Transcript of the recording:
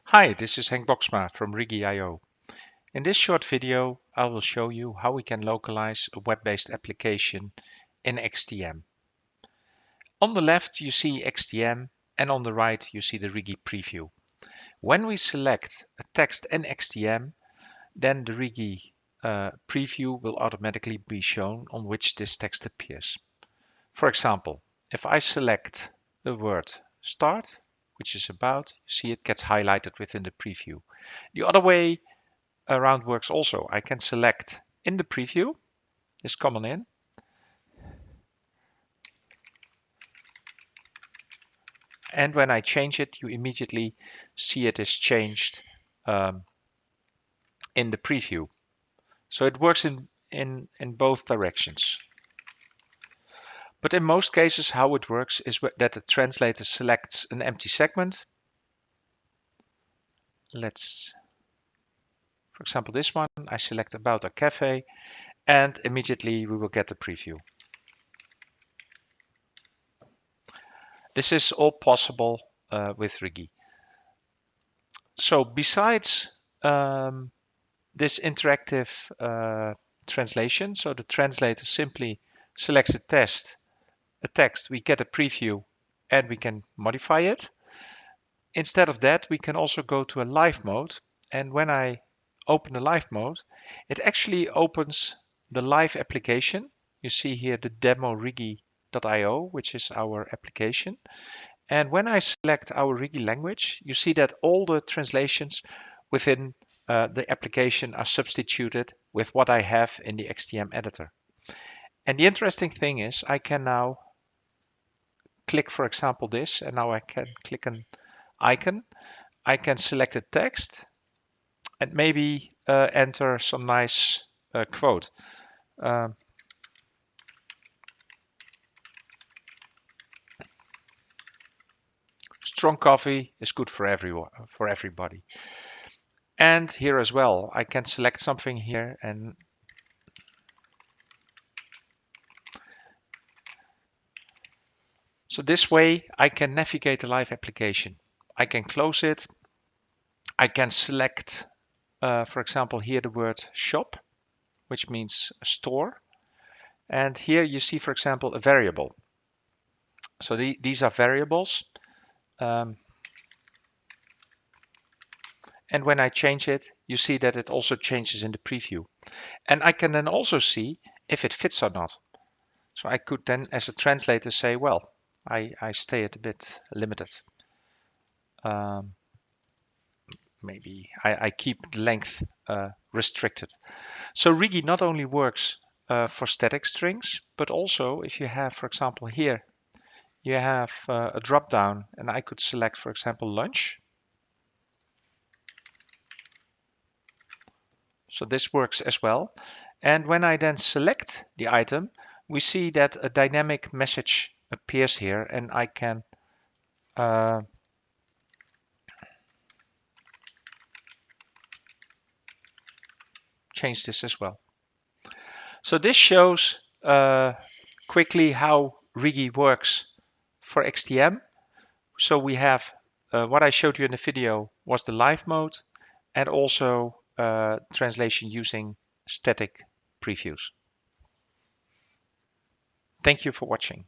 Hi, this is Henk Boksma from Rigi.io. In this short video, I will show you how we can localize a web-based application in XTM. On the left, you see XTM, and on the right, you see the Rigi preview. When we select a text in XTM, then the Rigi preview will automatically be shown on which this text appears. For example, if I select the word start, which is about, you see it gets highlighted within the preview. The other way around works also. I can select in the preview, this common in, and when I change it, you immediately see it is changed in the preview. So it works in both directions. But in most cases, how it works is that the translator selects an empty segment. Let's, for example, this one, I select about a cafe, and immediately we will get the preview. This is all possible with Rigi. So besides this interactive translation, so the translator simply selects a text, we get a preview, and we can modify it. Instead of that, we can also go to a live mode, and when I open the live mode, it actually opens the live application. You see here the demo Rigi.io, which is our application. And when I select our Rigi language, you see that all the translations within the application are substituted with what I have in the XTM editor. And the interesting thing is I can now click, for example, this, and now I can click an icon. I can select a text and maybe enter some nice quote. Strong coffee is good for everyone, for everybody. And here as well, I can select something here, and so this way I can navigate the live application. I can close it. I can select, for example, here the word shop, which means store. And here you see, for example, a variable. So these are variables. And when I change it, you see that it also changes in the preview. And I can then also see if it fits or not. So I could then, as a translator, say, well, I stay it a bit limited. Maybe I keep length restricted. So Rigi not only works for static strings, but also if you have, for example, here, you have a drop down, and I could select, for example, lunch. So this works as well. And when I then select the item, we see that a dynamic message appears here, and I can change this as well. So this shows quickly how Rigi works for XTM. So we have what I showed you in the video was the live mode, and also translation using static previews. Thank you for watching.